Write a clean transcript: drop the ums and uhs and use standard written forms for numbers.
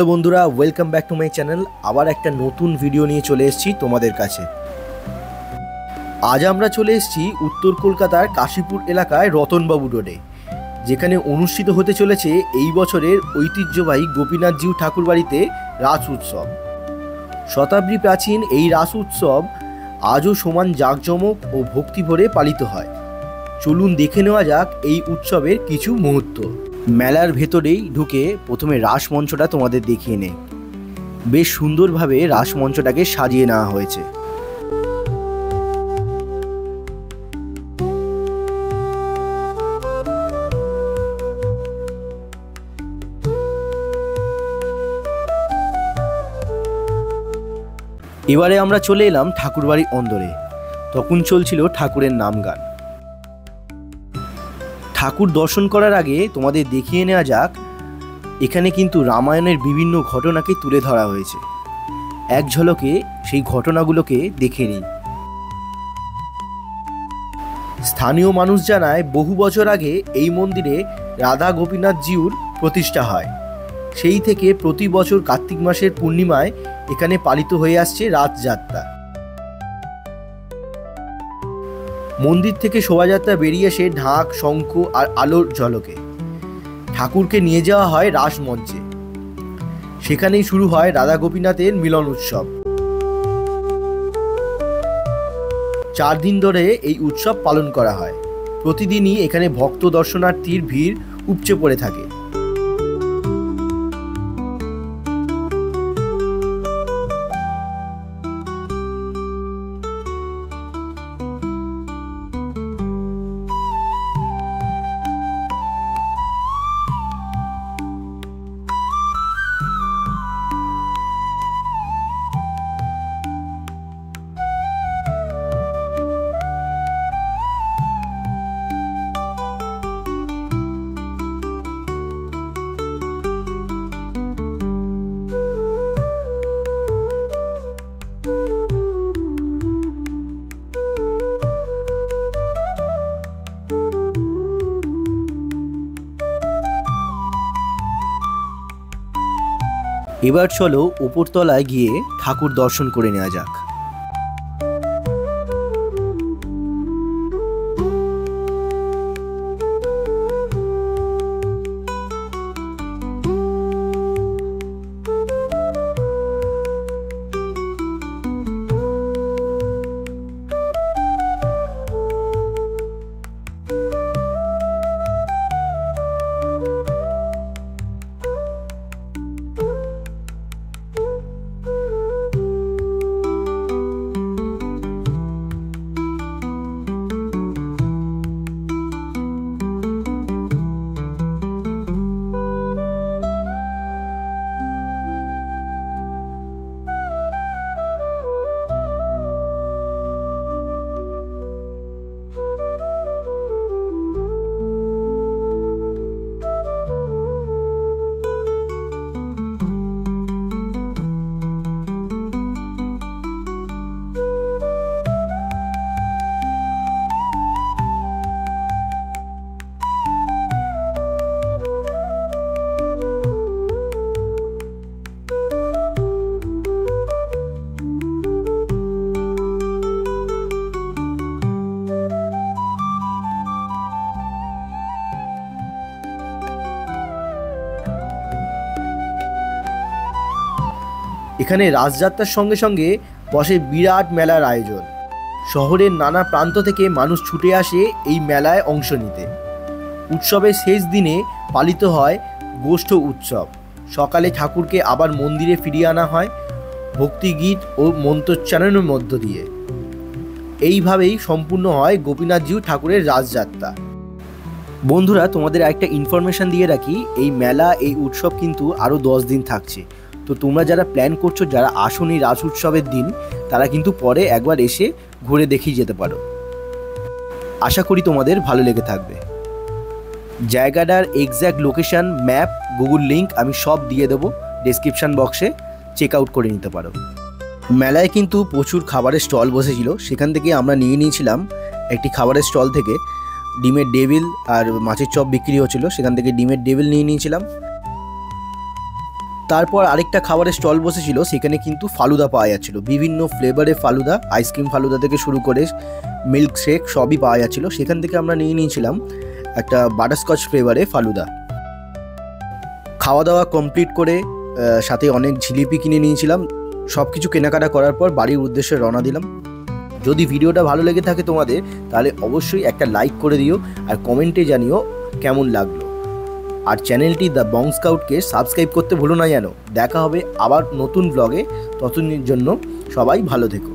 Hello বন্ধুরা, welcome back to my channel. আবার একটা নতুন ভিডিও নিয়ে চলে এসেছি তোমাদের কাছে। আজ আমরা চলে এসেছি উত্তর কলকাতার কাশীপুর এলাকায় রতনবাবু রোডে, যেখানে অনুষ্ঠিত হতে চলেছে এই বছরের ঐতিহ্যবাহী গোপীনাথজিউ ঠাকুরবাড়িতে রাস উৎসব। শতাব্দী প্রাচীন এই রাস উৎসব আজও সমান জাঁকজমক ও ভক্তিভরে পালিত হয়। চলুন দেখে নেওয়া যাক এই উৎসবের কিছু মুহূর্ত। মেলার ভেতরেই ঢুকে প্রথমে রাস মঞ্চটা তোমাদের দেখিয়ে নেই। বেশ সুন্দরভাবে রাস মঞ্চটাকে সাজিয়ে নেওয়া হয়েছে। এবারে আমরা চলে এলাম ঠাকুরবাড়ি অন্দরে। তখন চলছিল ঠাকুরের নাম গান। ঠাকুর দর্শন করার আগে তোমাদের দেখিয়ে নেওয়া যাক, এখানে কিন্তু রামায়ণের বিভিন্ন ঘটনাকে তুলে ধরা হয়েছে। এক ঝলকে সেই ঘটনাগুলোকে দেখে নিই। স্থানীয় মানুষ জানায়, বহু বছর আগে এই মন্দিরে রাধা গোপীনাথজিউর প্রতিষ্ঠা হয়। সেই থেকে প্রতি বছর কার্তিক মাসের পূর্ণিমায় এখানে পালিত হয়ে আসছে রাসযাত্রা। মন্দির থেকে শোভাযাত্রা বেরিয়ে এসে ঢাক, শঙ্খ আর আলোর ঝলকে ঠাকুরকে নিয়ে যাওয়া হয় রাস মঞ্চে। সেখানেই শুরু হয় রাধা গোপীনাথের মিলন উৎসব। 4 দিন ধরে এই উৎসব পালন করা হয়। প্রতিদিনই এখানে ভক্ত দর্শনার্থীর ভিড় উপচে পড়ে থাকে। এবার চলো উপরতলায় গিয়ে ঠাকুর দর্শন করে নেওয়া যাক। এখানে রাসযাত্রার সঙ্গে সঙ্গে বসে বিরাট মেলার আয়োজন। শহরের নানা প্রান্ত থেকে মানুষ ছুটে আসে এই মেলায় অংশ নিতে। উৎসবের শেষ দিনে পালিত হয় গোষ্ঠ উৎসব। সকালে ঠাকুরকে আবার মন্দিরে ফিরিয়ে আনা হয় ভক্তিগীত ও মন্ত্রোচ্চারণের মধ্য দিয়ে। এইভাবেই সম্পূর্ণ হয় গোপীনাথজিউ ঠাকুরের রাসযাত্রা। বন্ধুরা, তোমাদের একটা ইনফরমেশন দিয়ে রাখি, এই মেলা, এই উৎসব কিন্তু আরও 10 দিন থাকছে। তো তোমরা যারা প্ল্যান করছো, যারা আসনি রাস উৎসবের দিন, তারা কিন্তু পরে একবার এসে ঘুরে দেখিয়ে যেতে পারো। আশা করি তোমাদের ভালো লেগে থাকবে। জায়গাটার exact location, map, Google link আমি সব দিয়ে দেবো ডেসক্রিপশান বক্সে, চেক আউট করে নিতে পারো। মেলায় কিন্তু প্রচুর খাবারের স্টল বসেছিল। সেখান থেকে আমরা নিয়ে নিয়েছিলাম একটি খাবারের স্টল থেকে ডিমের ডেভিল আর মাছের চপ বিক্রি হচ্ছিল, সেখান থেকে ডিমের ডেভিল নিয়ে নিয়েছিলাম। তারপর আরেকটা খাবারের স্টল বসেছিল, সেখানে কিন্তু ফালুদা পাওয়া যাচ্ছিলো, বিভিন্ন ফ্লেভারের ফালুদা, আইসক্রিম ফালুদা থেকে শুরু করে মিল্ক শেক সবই পাওয়া যাচ্ছিলো। সেখান থেকে আমরা নিয়ে নিয়েছিলাম একটা বাটারস্কচ ফ্লেভারে ফালুদা। খাওয়া দাওয়া কমপ্লিট করে সাথে অনেক জিলিপি কিনে নিয়েছিলাম। সব কিছু কেনাকাটা করার পর বাড়ির উদ্দেশ্যে রওনা দিলাম। যদি ভিডিওটা ভালো লেগে থাকে তোমাদের, তাহলে অবশ্যই একটা লাইক করে দিও আর কমেন্টে জানিও কেমন লাগলো। আর চ্যানেলটি দ্য বং স্কাউটকে সাবস্ক্রাইব করতে ভুলো না যেন। দেখা হবে আবার নতুন ব্লগে, ততদিনের জন্য সবাই ভালো থেকো।